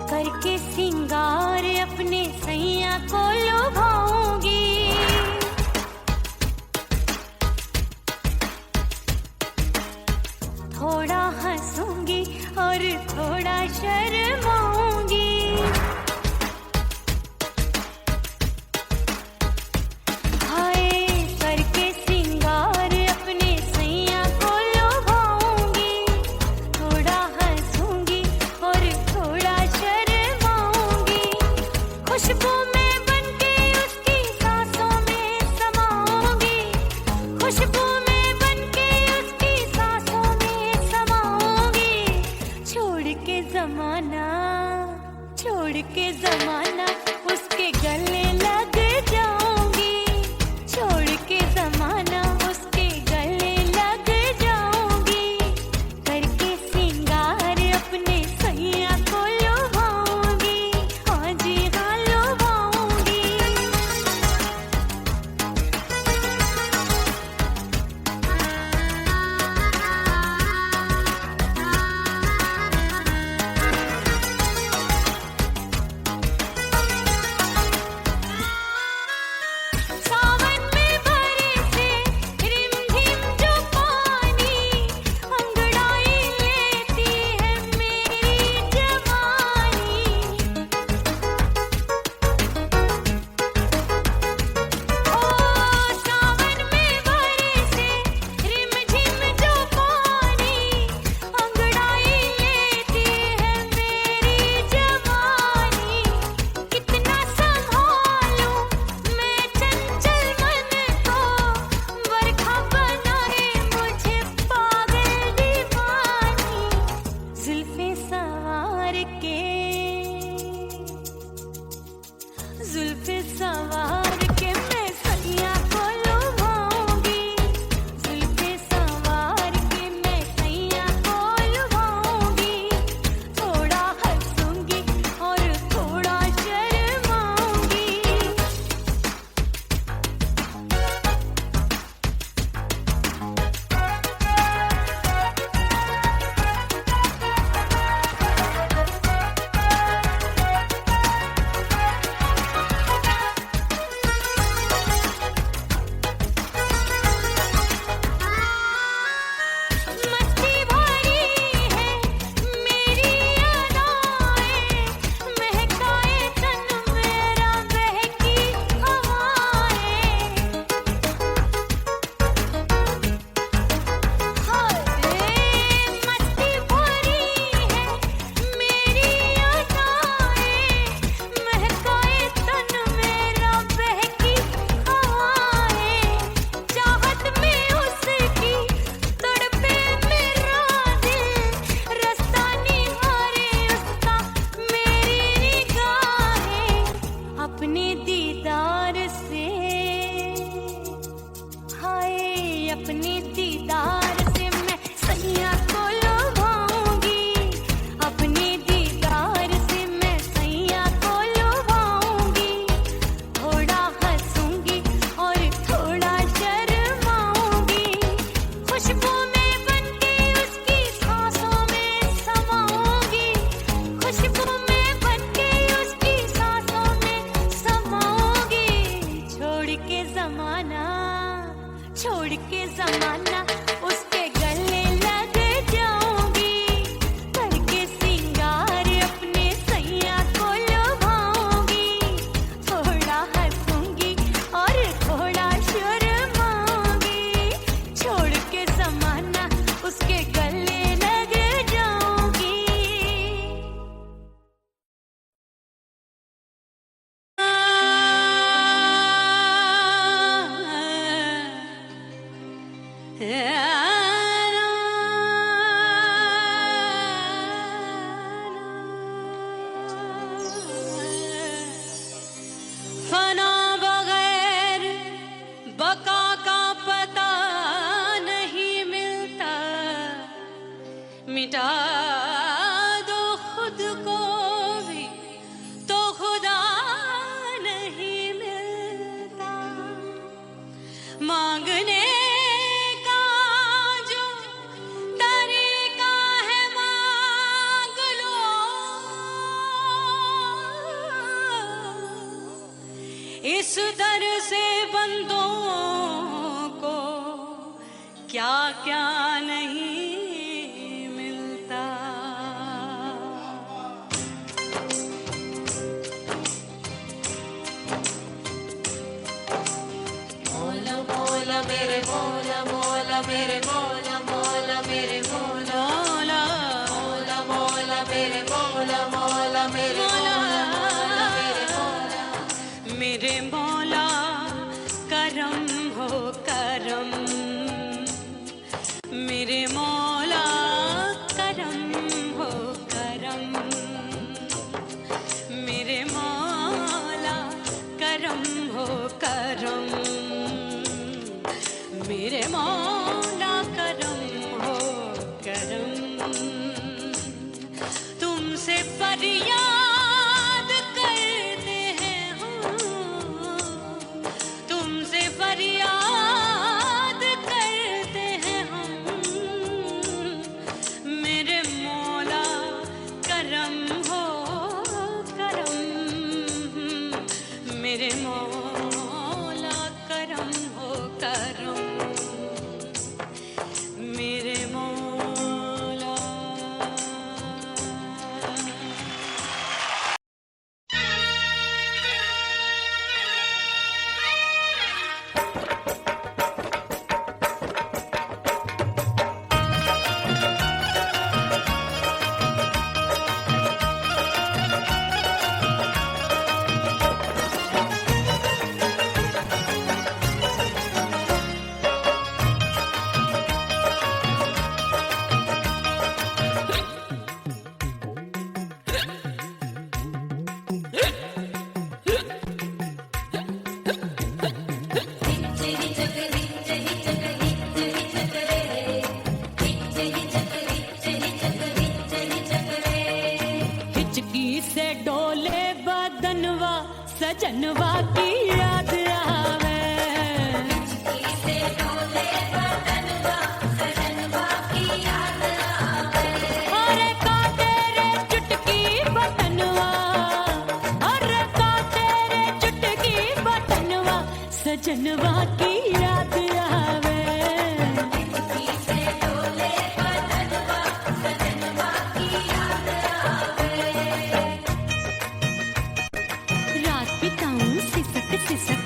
करके सिंगार अपने सैया को लुभाऊंगी, थोड़ा हंसूंगी और थोड़ा शर्माऊंगी। हाय करके सिंगार अपने सैया को लुभाऊंगी, थोड़ा हंसूंगी और थोड़ा शर्माऊंगी। खुशबू में बनके उसकी सांसों में समाऊंगी, खुशबू में बनके उसकी सांसों में समाऊंगी। छोड़ के जमाना उसके गले लग जाऊंगी, छोड़ के जमाना उसके गले लग जाऊंगी। करके सिंगार अपने सैया को लुभाऊंगी, हाँ जी हाँ लुभाऊंगी। सावन में बरसे रिमझिम जो पानी, अंगड़ाई लेती है मेरी जवानी। ओ सावन में बरसे रिमझिम जो पानी, अंगड़ाई लेती है मेरी जवानी। कितना संभालूं मैं चंचल मन को, बरखा बनाए मुझे पागल दीवानी। जुल्फे सवार के मैं सैया को लुभाऊंगी, जुल्फे सवार के मैं सैया को लुभाऊंगी। थोड़ा हंसूंगी और थोड़ा शर्माऊंगी। मस्ती भरी है मेरी अदाएं, महकाए तन मेरा बहकी हवाएं। हाय मस्ती भरी है मेरी अदाएं, महकाए तन मेरा बहकी हवाएं। चाहत में उसकी तड़पे मेरा दिल, रास्ता निहारे उसका मेरी निगाहें। अपने दीदार से हाय अपने दीदार से मैं सैया को लुभाऊंगी, अपने दीदार से मैं सैया को लुभाऊंगी। थोड़ा हंसूंगी और थोड़ा शर्माऊंगी। खुशबू में बनके उसकी सांसों में समाऊंगी, खुशबू में बनके उसकी सांसों में समाऊंगी। छोड़ के जमाना उसके गले लग जाऊंगी। करके सिंगार अपने सैया को लुभाऊंगी, थोड़ा हंसूंगी और थोड़ा शर्माऊंगी। छोड़ के जमाना उसके गले लग जाऊंगी। फना बगैर बका का पता नहीं मिलता, मिटा क्या क्या नहीं मिलता। मौला मौला मेरे मौला मौला मेरे मौला मौला मेरे मौला मौला मौला मौला मेरे मौला मौला मेरे मौला मौला मेरे मौला मेरे मौला करम हो करम, मेरे मौला करम हो करम, मेरे मौला करम हो करम, मेरे मौला करम हो करम। तुमसे फरियाद करते हैं हम, तुमसे फरियाद करते हैं हम, मेरे मौला करम हो करम, मेरे मौला करम हो करम, मेरे मौला। हिचकी से डोले बदनवा सजनवा की याद आवे, अरे का तेरे चुटकी बटनवा, अरे का तेरे चुटकी बटनवा सजनवा की याद आवे। रात बिताऊं सिसक सिसक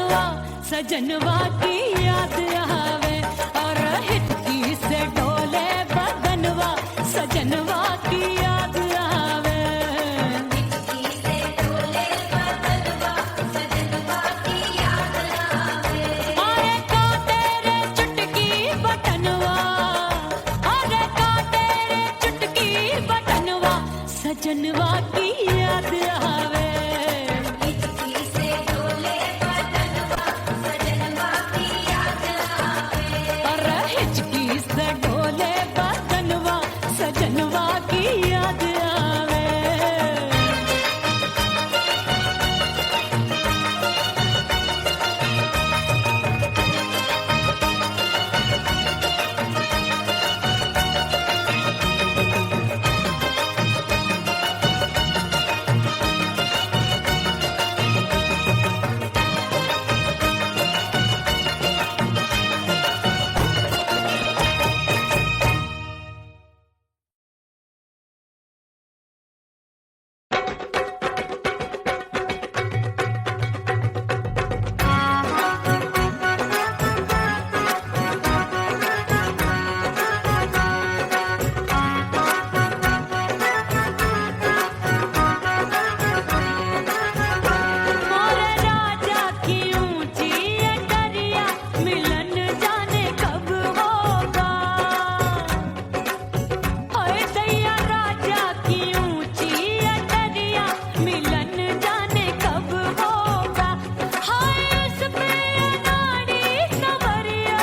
बटनवा सजनवा की याद आवे और हिचकी से डोले बदनवा सजनवा की याद आवे हिचकी से डोले बदनवा सजनवा की याद आवे अरे का तेरे चुटकी बटनवा अरे का तेरे चुटकी बटनवा सजनवा की याद आवे हिचकी से डोले बदनवा सजनवा की याद आवे अरे हिचकी से डोले बदनवा सजनवा की याद आवे मोर राजा की ऊंची अटरिया मिलन जाने कब होगा ओए दैया राजा की ऊंची अटरिया मिलन जाने कब होगा हाय उस पे अनाड़ी सवरिया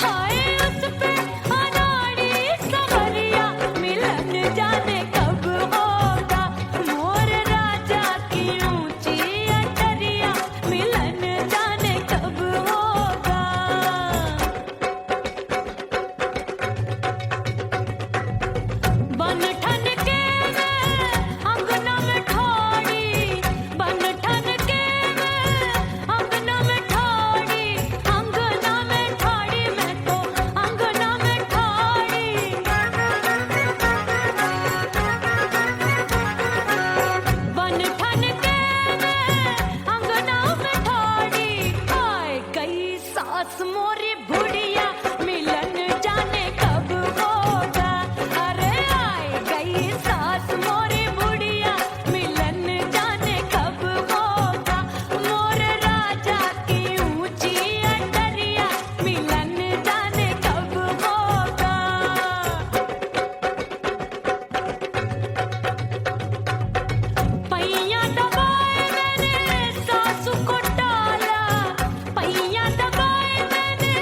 हाय उस पे अनाड़ी सवरिया मिलन जाने कब होगा मोर राजा की ऊंची अटरिया मिलन जाने कब होगा बन ठन के मैं अंगना में ठाड़ी बन ठन के मैं अंगना में ठाड़ी मैं तो अंगना में ठाड़ी बन ठन के मैं अंगना में ठाड़ी आए गई सास मोरी बुढ़िया मिलन जाने कब होगा अरे आए गई सास मोरी बुढ़िया मिलन जाने कब होगा मोर राजा की ऊंची अटरिया मिलन जाने कब होगा पैया दबाए मैंने सासू को टाला पैया दबाए मैंने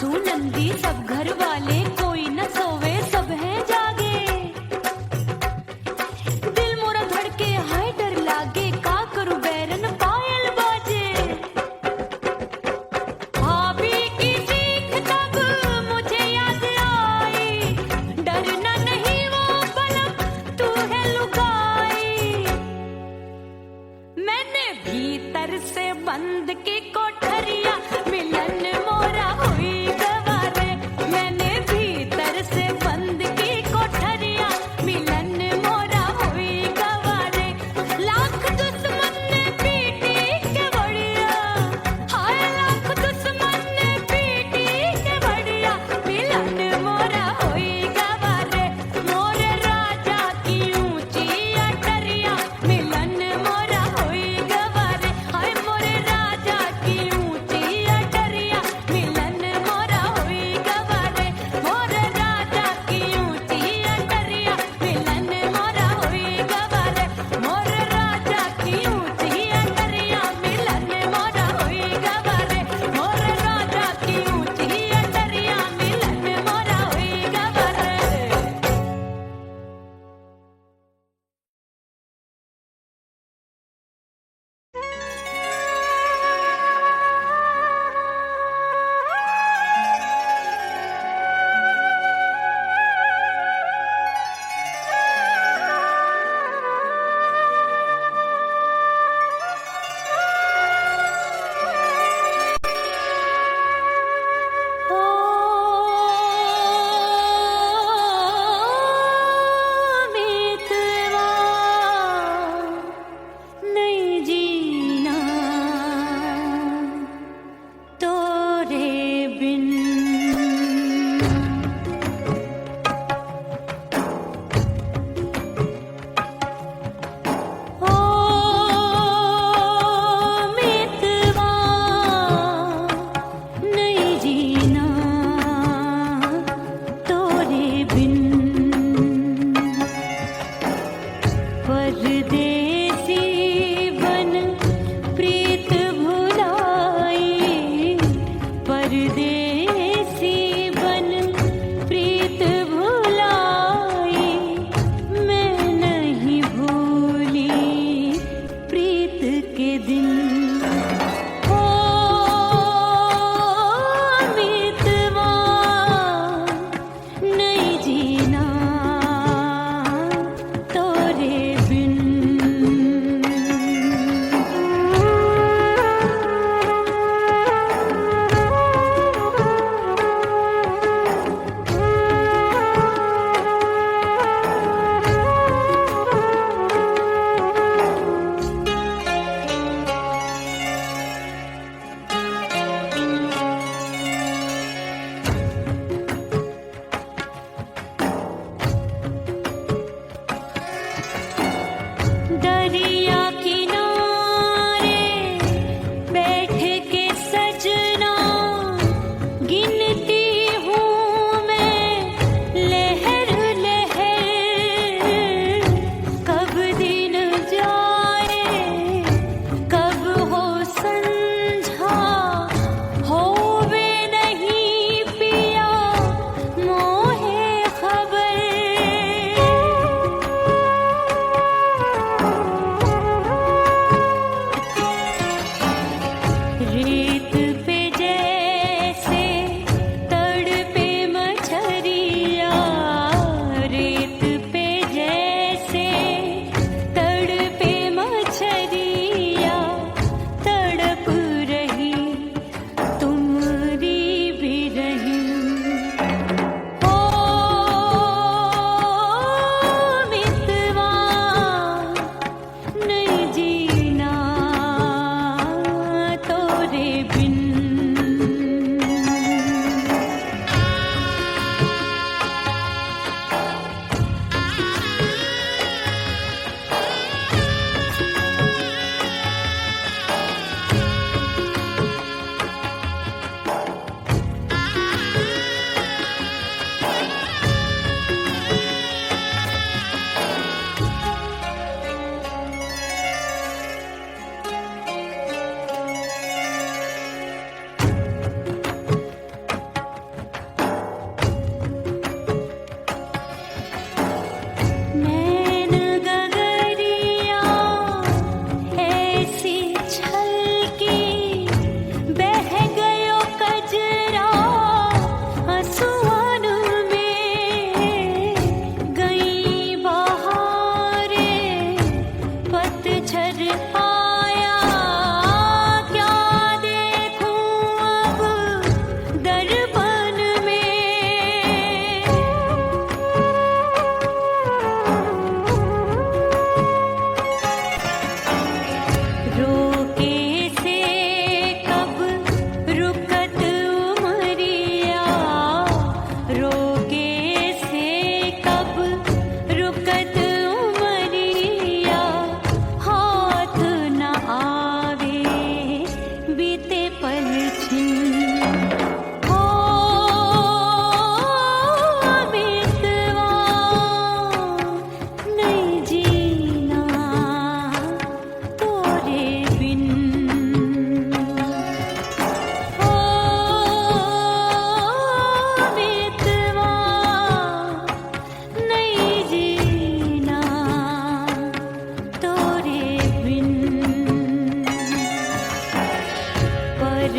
सासू नंदी सब घर वाले, कोई न सोवे सब है जागे। दिल मोरा धड़के हाय डर लागे, का करूं बैरन पायल बाजे। भाभी की सीख तब मुझे याद आई, डरना नहीं वो पलक तू है लुगाई। मैंने भीतर से बंद की कोठरिया, मिलन मोरा हुई गवा।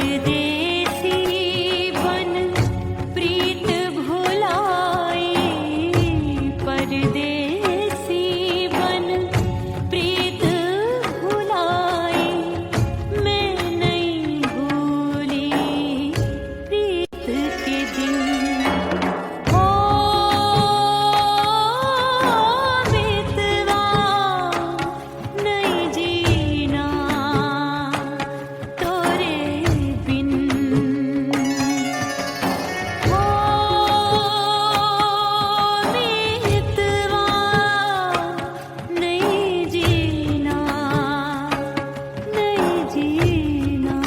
परदेसी बन प्रीत भुलाए, परदेसी बन प्रीत भुलाए, मैं नहीं भूली प्रीत के दिन। हो बेतवा नहीं जीना तोरे बिन, हो बेतवा नहीं जीना, नहीं जीना।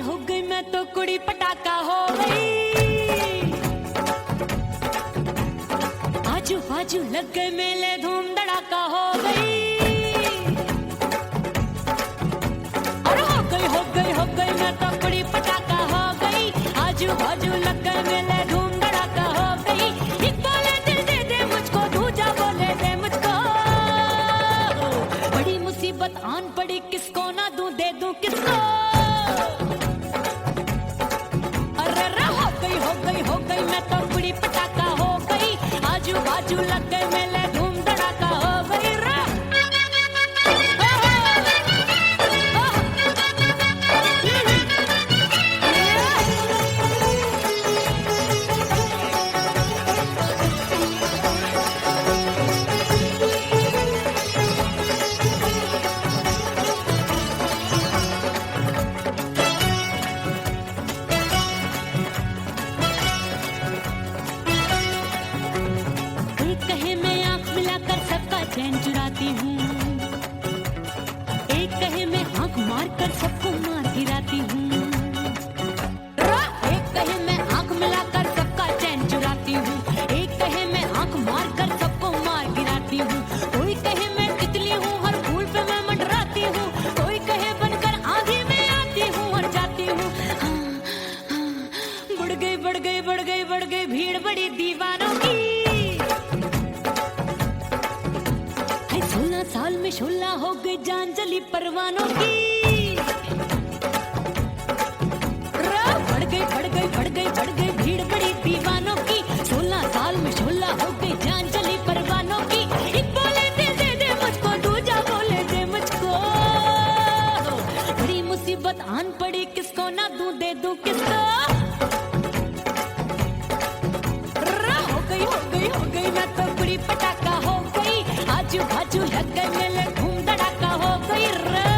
हो गई मैं तो कुड़ी पटाखा हो गई, आजू बाजू लग गए मेले धूम धड़ाका हो गई। अरे हो गई मैं तो कुड़ी पटाखा हो गई, आजू बाजू लग गए मेले धूम धड़ाका हो गई। एक बोले दिल दे दे मुझको, दूजा बोले दे मुझको, बड़ी मुसीबत आन पड़ी किसको ना दूं दे दूं किसको। हो गई मैं तो कुड़ी पटाखा हो गई, आजू बाजू लग गए मेले धूम धड़ाका हो गई रा। चैन चुराती हूँ, एक कहे मैं आंख मार कर सबको मार गिराती हूँ, एक कहे मैं आंख मिलाकर सबका चैन चुराती हूँ, एक कहे मैं आंख मार कर सबको मार गिराती हूँ। कोई कहे मैं तितली हूँ हर फूल पे मैं मंडराती हूँ, कोई कहे बनकर आंधी में आती हूँ और जाती हूँ। बढ़ गई भीड़ बड़ी दीवानों की, 16 साल में शोला हो गई जान जली परवानों की। बढ़ गई भीड़ बड़ी दीवानों की, 16 साल में शोला हो गई जान जली परवानों की। एक बोले दिल दे दे मुझको, दूजा बोले दे मुझको, बड़ी मुसीबत आन पड़ी किसको ना दूं दे दूं किसको। हो गई मैं तो कुड़ी पटाखा हो गई, आजू बाजू लग गए मेले धूम धड़ाका हो गई रे।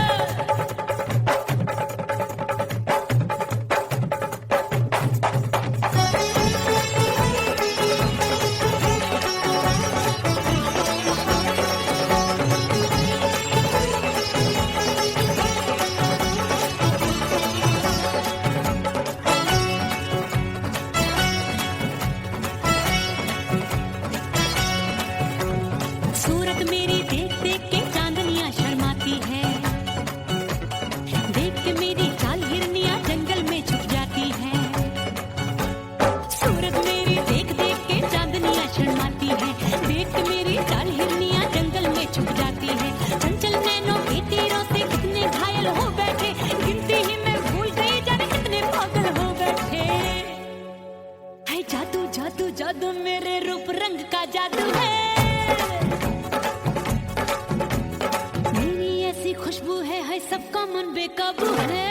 सूरत मेरी देख देख के चांदनी सबका मन बेकाबू है।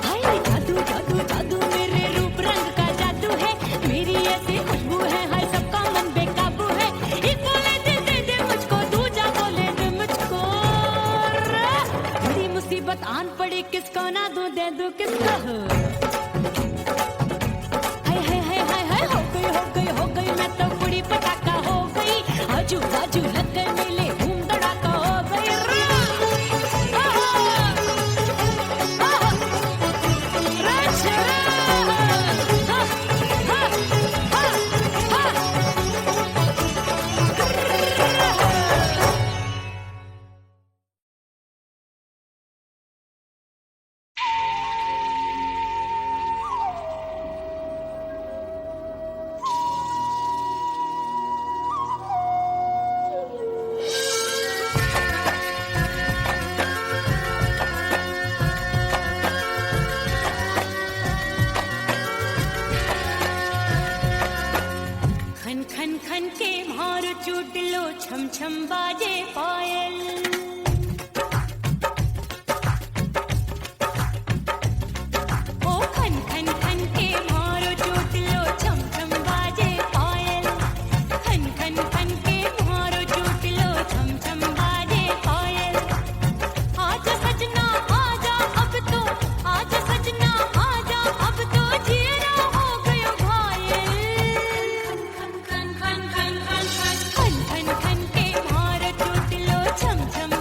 हाय जादू जादू जादू मेरे रूप रंग का जादू है, मेरी ऐसी खुशबू है, हाय सबका मन बेकाबू है। एक बोले दे दे मुझको, दूजा बोले दे मुझको। बड़ी मुसीबत आन पड़ी, किसको ना दूं दे दूं किसको। हाय हाय हाय हाय हाय हो गई मैं तो बड़ी पटाखा हो गई। आजू बाजू लग गए मेले, धूम धड़ाका हो गई। खन खन खन के मारो चूट लो, छम छम बाजे पायल। ओ खन खन खन के मारो चूट लो, छम छम बाजे पायल। खन खन खन के मारो चूट लो, छम छम बाजे पायल। आजा सजना आजा अब तो, आजा सजना आजा अब तो, जीना हो गयो घायल। खन खन खन खन खन खन खन खन के मारो चूट लो, छम छम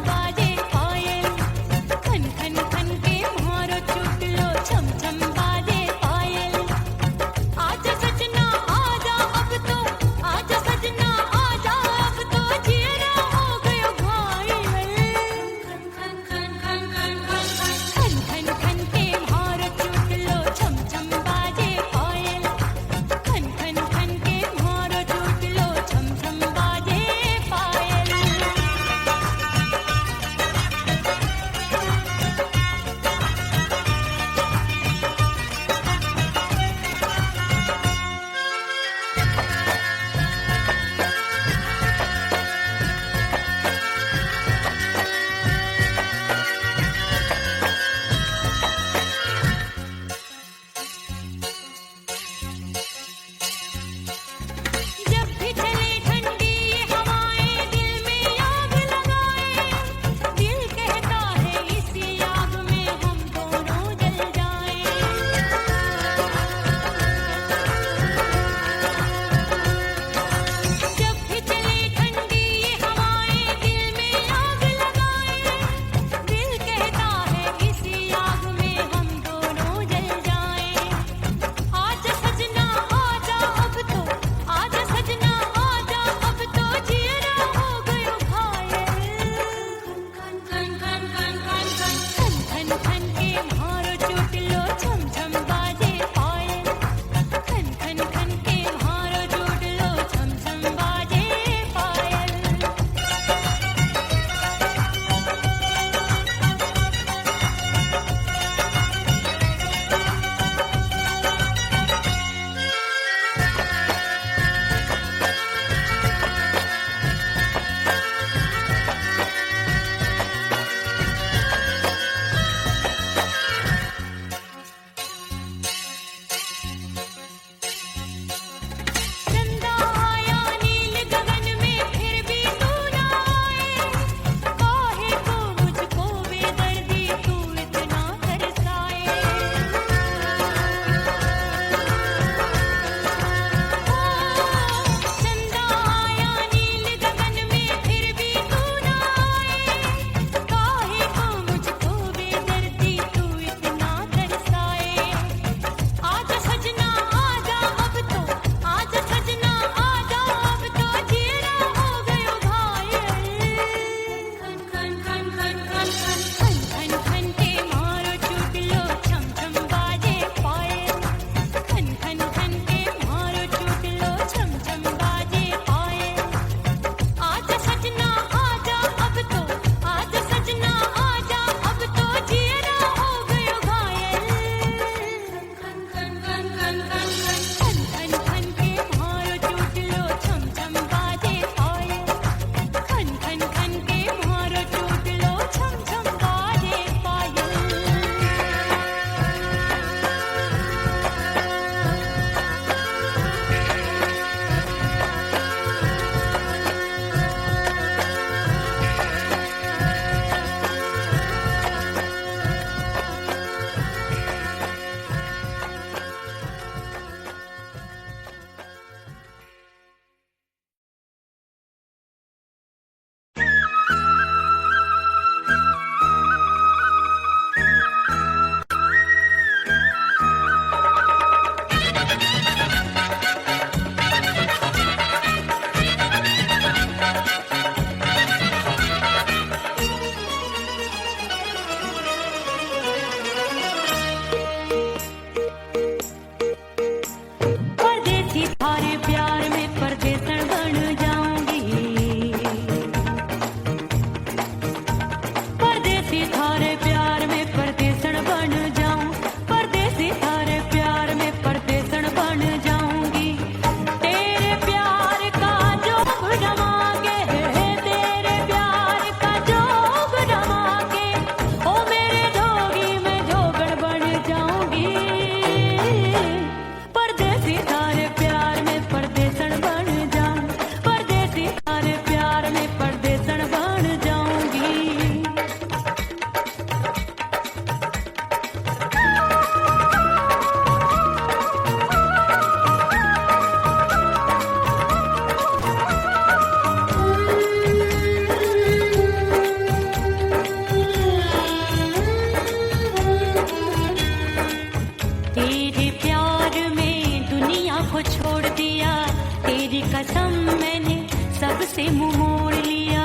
मुंह मोड़ लिया।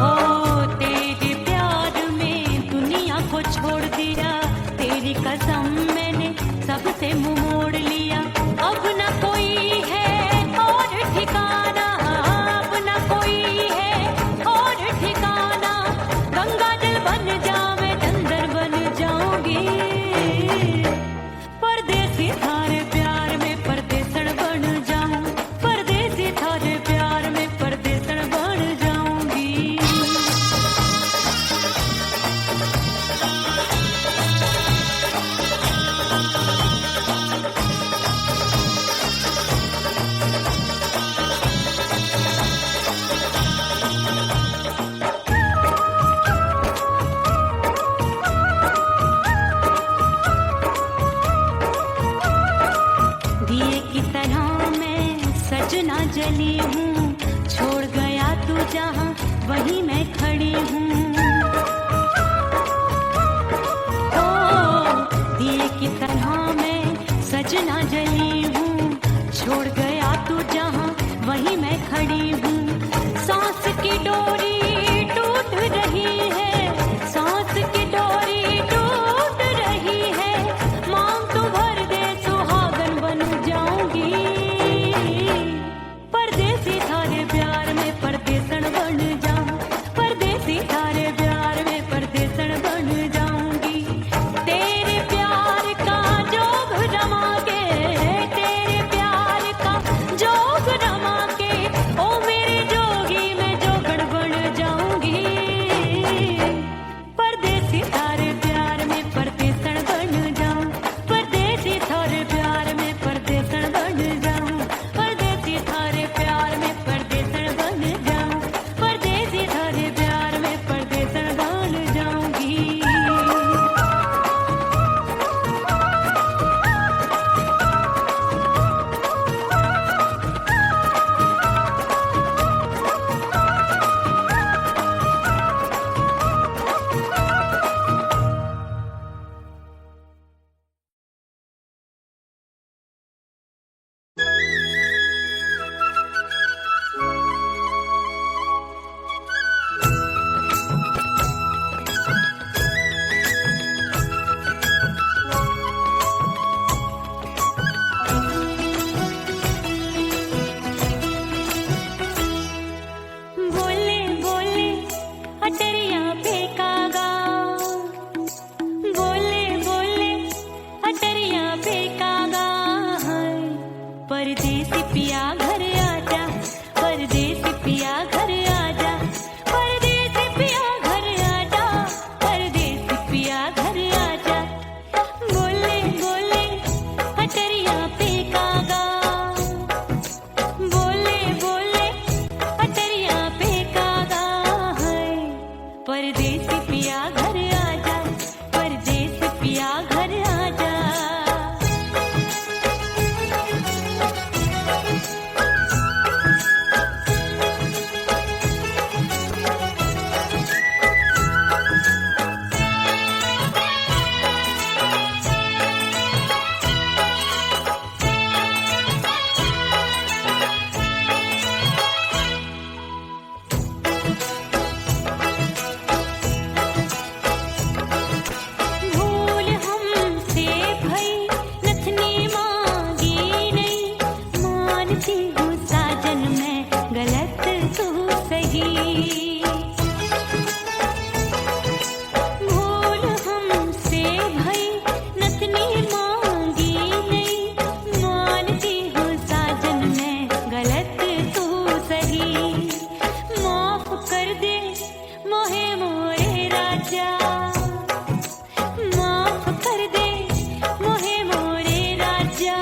ओ तेरे प्यार में दुनिया को छोड़ दिया, तेरी कसम मैंने सबसे मुंह मोड़ लिया। अब न कोई है और ठिकाना, अब न कोई है और ठिकाना। गंगा जल बन जावे चंदन बन जाऊंगी, परदेसी थारे प्यार में परदेसन बन जाऊं, परदेसी थारे प्यार में परदेसन बन जाऊंगी। दिए की तरह मैं सजना जली हूँ, छोड़ गया तू जहाँ वहीं मैं खड़ी हूँ। ओ दिए की तरह मैं सजना जली हूँ, छोड़ गया तू जहाँ वहीं मैं खड़ी हूँ। सांस की डोरी टूट रही है, सांस की डोरी टूट रही है। मांग तू भर दे सुहागन बन जाऊंगी, परदेसी थारे प्यार में परदेसन बन जाऊं, परदेसी थारे प्यार में परदेसन बन जाऊंगी। तेरे प्यार का जोग रमा के, तेरे प्यार का जोग रमा के, ओ मेरे जोगी मैं जोगण बन जाऊंगी, परदेसी थारे प्यार में परदेसन बन जाऊं, परदेसी थारे प्यार में परदेसन बन जाऊं, परदेसी थारे प्यार में परदेसन बन जाऊं, परदेसी थारे प्यार में परदेसन बन जाऊंगी। बोले बोले अटरिया फेंकागा, बोले बोले अटरिया फेंकागा। परदेसी पिया घर आजा, परदेसी पिया घर आजा, परदेसी पिया घर आजा, परदेसी पिया घर आजा। बोले बोले अटरिया फेंकागा, बोले बोले अटरिया फेंकागा है। परदेसी पिया घर आजा, परदेसी पिया घर आजा। भूल हमसे भई नथनी मांगी नहीं, मानती हूँ साजन मैं गलत तू सही। भूल हमसे भई नथनी मांगी नहीं, मानती हूँ साजन मैं गलत तू सही। माफ कर दे मोहे मोरे राजा, माफ कर दे मोहे मोरे राजा।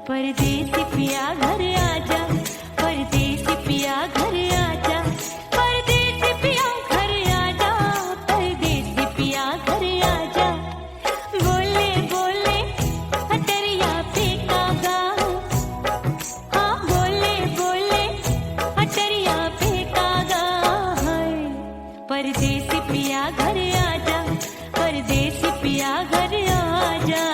परदेसी पिया घर आजा, परदेसी पिया घर आजा, परदेसी पिया घर आजा, परदेसी पिया घर आजा। बोले बोले अटरिया फेंकागा, हाँ बोले बोले अटरिया फेंकागा है। परदेसी पिया घर आजा, परदेसी पिया घर आजा।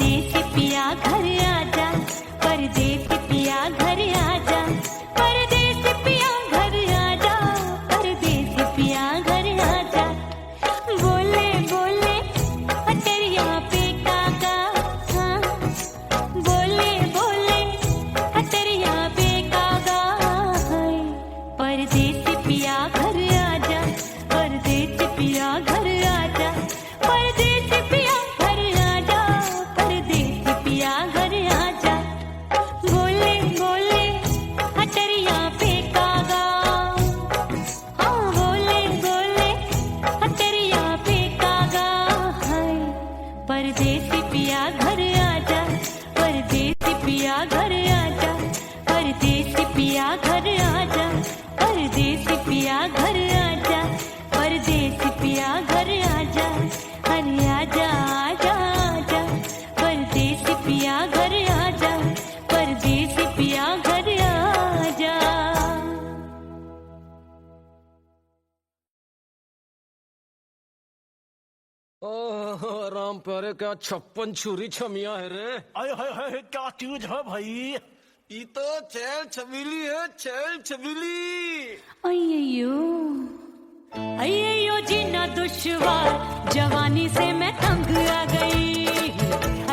परदेसी पिया घर आजा, परदेसी पिया घर आजा, परदेसी पिया घर आजा, परदेसी पिया घर आजा। बोले बोले अटरिया पे काका, हाँ बोले बोले अटरिया पे काका, हाय परदेसी पिया घर आजा, परदेसी पिया घर आजा, परदेसी पिया घर आजा, परदेसी पिया घर आजा। बोले बोले अटरिया पे कागा, हाँ बोले बोले अटरिया पे कागा, हाय परदेसी पिया घर आजा, परदेसी पिया घर आजा, परदेसी पिया घर आजा, परदेसी पिया घर आजा, परदेसी पिया घर आजा, अरे आजा आजा आजा, परदेसी पिया घर आजा, परदेसी पिया घर आजा। ओह राम प्यारे, क्या 56 छुरी छमिया है रे। आय हाय हाय क्या चीज है भाई। ये तो चैल छबीली है, चैल छबीली। अय्यो अय्यो जीना दुश्वार, जवानी से मैं तंग आ गई।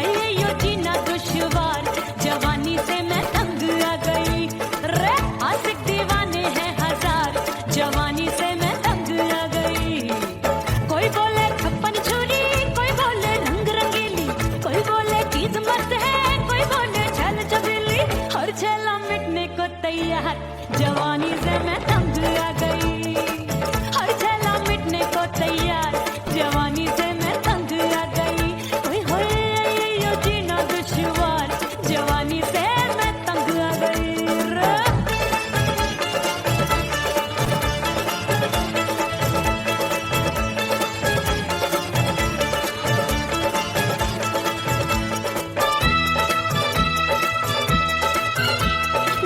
अय्यो जीना दुश्वार, जवानी से मैं तंग आ गई। रे आशिक दीवाने हैं हजार, जवानी से मैं तंग आ गई। कोई बोले 56 छुरी, कोई बोले रंग रंगीली, कोई बोले चीज मस्त है, कोई बोले छल छबीली। हर छला मिटने को तैयार, जवानी से मैं तंग आ गई। हर छला मिटने को तैयार, जवानी से मैं तंग आ गई। ओए होए यो जीना दुश्वार, जवानी से मैं तंग आ गई रे।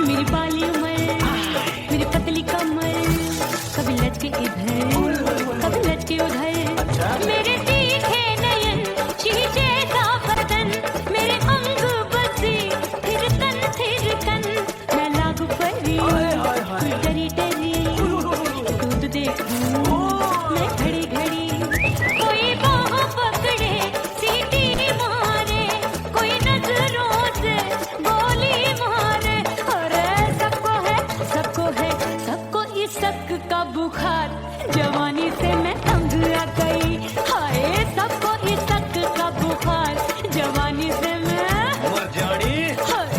मेरी बाली उमर, मेरी पतली कमर, कभी लचके इधर कभी लचके उधर। मेरे तीखे नयन, शीशे का बदन, मेरे अंग बसी थिरकन। मैं लागू परी, तू डरी डरी, दूध देखूं मैं घड़ी घड़ी। कोई बाह पकड़े, सीटी मारे, कोई नजरों से गोली मारे। अरे सबको है इश्क का बुखार, जवानी से मैं तंग आ गई। हाय सबको इश्क का बुखार, जवानी से मैं मर जानी। हाय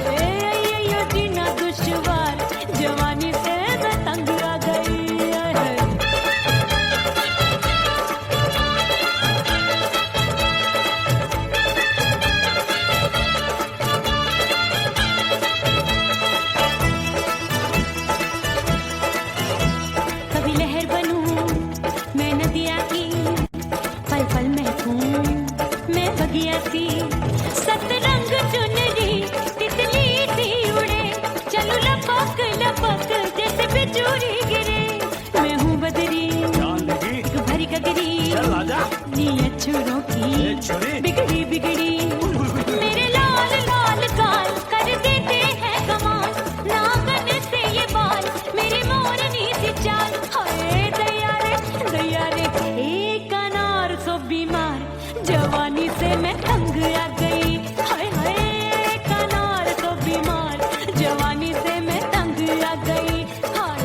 ये जीना दुश्वार, जवानी से मैं तंग आ गई। हाय कभी लहर बनूं मैं नदिया की, पल पल महकूं मैं बगिया सी। सतरंग चुनरी तितली सी उड़े, चलूं लपक लपक जैसे बिजली गिरे। मैं हूँ बदरी जान लगी भरी गगरी, चल आजा। नीयत छुरों ए की छुरी। बिगड़ी बिगड़ी। मेरे लाल लाल गाल कर देते हैं कमाल, नागन से ये बाल मेरे मोरनी सी चाल। हाय दया रे एक अनार सो बीमार, जवानी से मैं तंग आ गई। हाय हाय एक अनार सो बीमार, जवानी से मैं तंग आ गई। हाय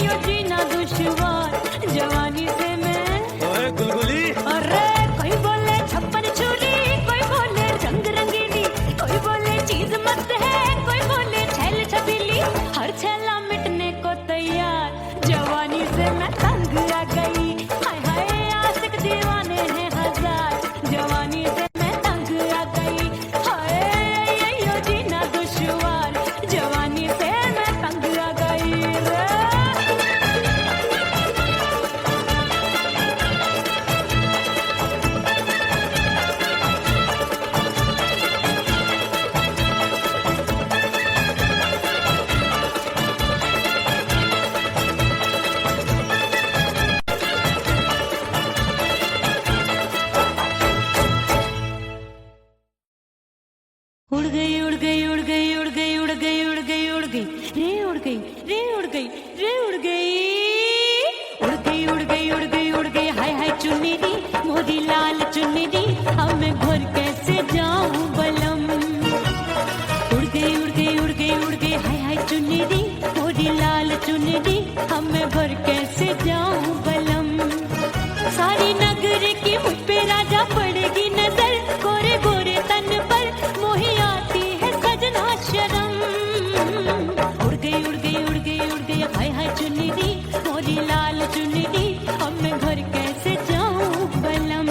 यो जीना दुश्वार, जवानी से मैं। ओए गुलगुली। अरे कोई बोले 56 छुरी, कोई उड़ गई उड़ गई उड़ गई उड़ गई उड़ गई उड़ गई उड़ गई रे उड़ गई रे उड़ गई रे उड़ गई उड़ गई उड़ गई उड़ गई उड़ गई हाय हाय चुन्नी दी मोरी लाल चुन्नी दी अब मैं घर कैसे जाऊं बलम उड़ गई उड़ गई उड़ गई उड़ गई हाय हाय चुन्नी दी मोरी लाल चुन्नी दी अब मैं घर कैसे जाऊं बलम सारी नगर की मुझ पे राजा पड़ेगी नजर गोरे गोरे तन पर मोही आती है सजना शर्म उड़ गई उड़ गई उड़ गई उड़ गई हाय हाय चुन्नी दी मोरी लाल चुन्नी दी अब मैं घर कैसे जाऊं बलम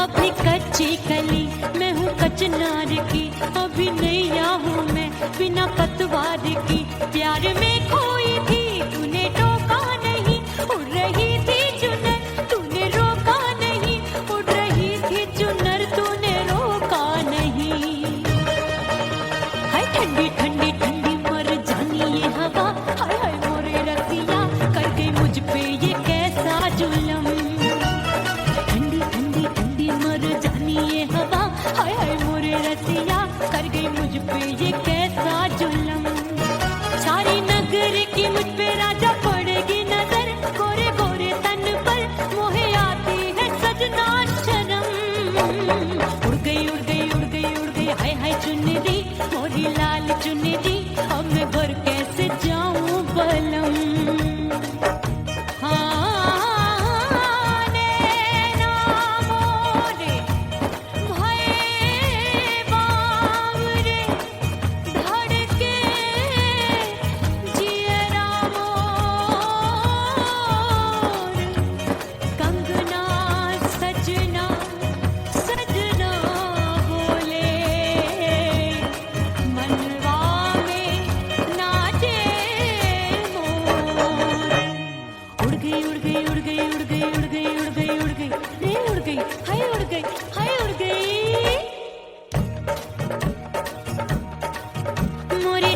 अभी कच्ची कली मैं हूँ कचनार की अभी नैया हूँ मैं बिना पतवार की प्यार में खोई थी तूने टोका नहीं उड़ रही थी चुनर तूने रोका नहीं उड़ रही थी चुनर तूने रोका नहीं हाय ठंडी ठंडी ठंडी मर जानी ये हवा हाय हाय मोरे रतिया कर गई मुझ पे ये कैसा जुलम ठंडी ठंडी ठंडी मर जानी ये हवा हाय हाय मोरे रतिया कर गई मुझ पे ये कैसा जुलम सारी नगर की मुझ पे राजा पड़ेगी नजर गोरे गोरे तन पर मोहे आती है सजना शर्म उड़ गई उड़ गई उड़ गई उड़ गई हाय हाय चुन्नी दी मोरी लाल चुन्नी दी अब मैं घर कैसे जाऊं बलम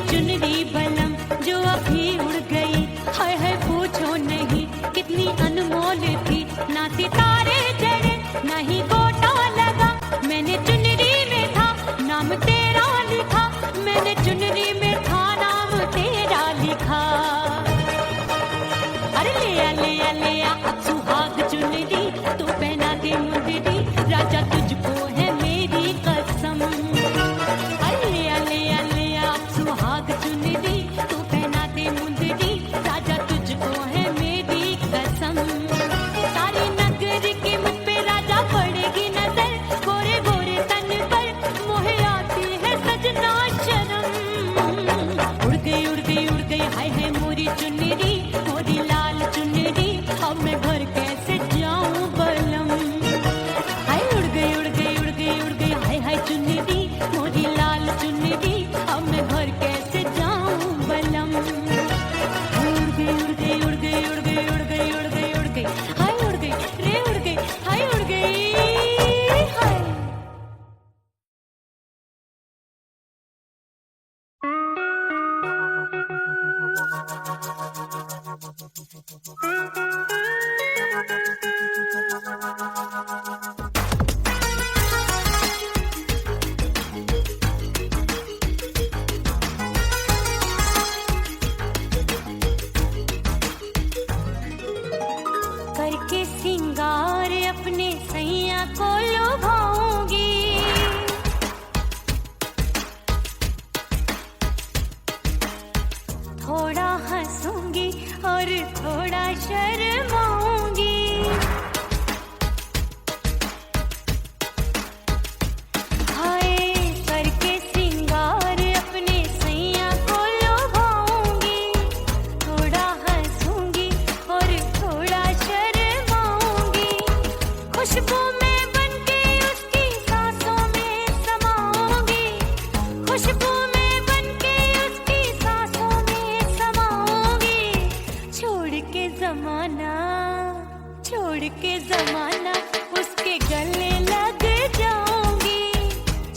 चुनरी बलम जो अभी उड़ गई हाय हाय पूछो नहीं कितनी अनमोल थी ना सितारे चढ़े ना ही गोटा लगा मैंने चुनरी में था नाम तेरा लिखा मैंने चुनरी में था नाम तेरा लिखा अरे ले आ अब सुहाग चुनरी तू पहना दे मुंदरी राजा तुझको है मेरी कसम अरे ले आ सुहाग चुनरी तू पहना दे मुंदरी राजा तुझको है मेरी कसम सारी नगर की मुझ पे राजा पड़ेगी नजर गोरे गोरे तन पर मोहे आती है सजना शर्म उड़ गई उड़ गई उड़ गई हाय हाय मोरी चुनरी मोरी लाल चुनरी अब मैं घर कैसे जाऊं बलम हाय उड़ गई उड़ गई उड़ गई उड़ गई हाय हाय चुनरी मोरी लाल चुनरी अब मैं घर कैसे जाऊं बलम उड़ गई उड़ गई उड़ गई उड़ गई उड़ गई उड़ गई उड़ गई हाय उड़ गई रे उड़ गई हाय उड़ गई हाय करके सिंगार अपने सैया को लुभाऊंगी थोड़ा हंसूंगी और थोड़ा शर्माऊंगी हाय करके सिंगार अपने सैया को लुभाऊंगी थोड़ा हंसूंगी और थोड़ा शर्माऊंगी खुशबू में बनके उसकी सांसों में समाऊंगी खुशबू में बनके उसकी सांसों में समाऊंगी जमाना, छोड़ के जमाना उसके गले लग जाऊंगी,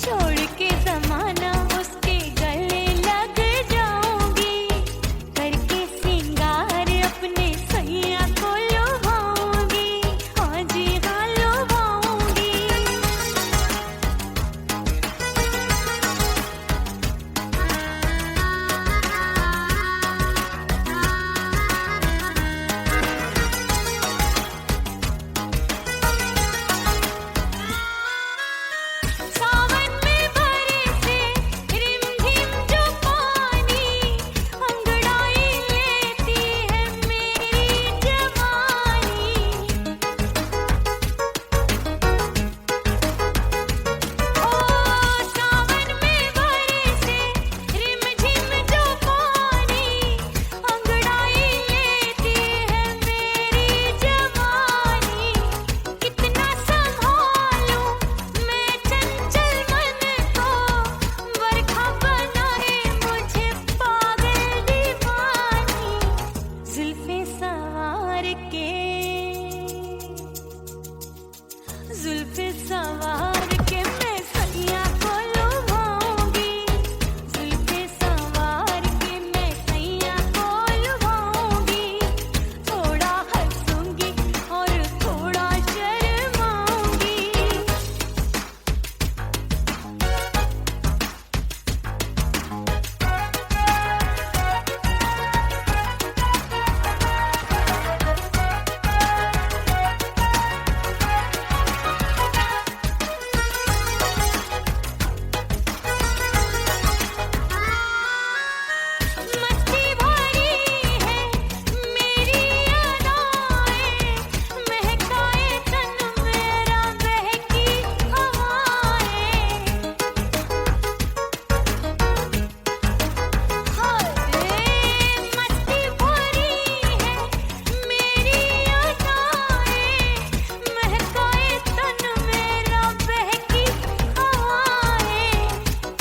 छोड़ के जमाना उसके गले लग जाऊंगी, करके सिंगार अपने सैया को लुभाऊंगी, हाँ जी हाँ लुभाऊंगी। सावन में बरसे रिमझिम जो पानी, अंगड़ाई लेती है मेरी जवानी। ओ सावन में बरसे रिमझिम जो पानी, अंगड़ाई लेती है मेरी जवानी। कितना संभालूं मैं चंचल मन को, बरखा बनाए मुझे पागल दीवानी। जुल्फे सवार के, जुल्फे सवार के मैं सैया को लुभाऊंगी, जुल्फे सवार के मैं सैया को लुभाऊंगी, थोड़ा हंसूंगी और थोड़ा शर्माऊंगी। मस्ती भरी है मेरी अदाएं, महकाए तन मेरा बहकी हवाएं। हाय मस्ती भरी है मेरी अदाएं, महकाए तन मेरा बहकी हवाएं।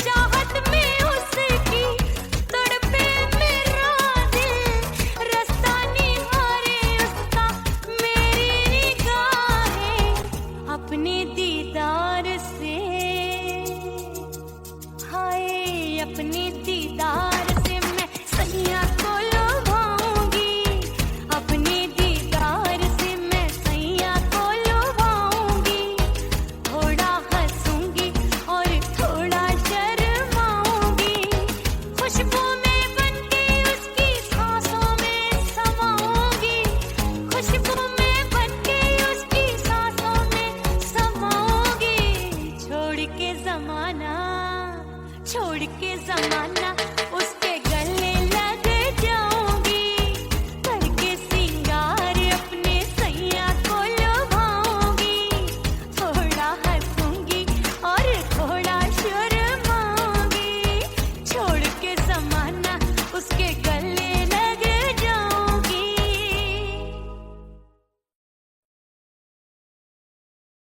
चाहत में उसकी तड़पे मेरा दिल, रास्ता निहारे उसका मेरी निगाहें। अपने दीदार से, हाय अपने दीदार से मैं सैया को लुभाऊंगी, अपने दीदार से मैं सैया को लुभाऊंगी, थोड़ा हंसूंगी और थोड़ा शर्माऊंगी। खुशबू में बनके उसकी सांसों में समाऊंगी, खुशबू में बनके उसकी सांसों में समाऊंगी। छोड़ के जमाना, छोड़ के जमाना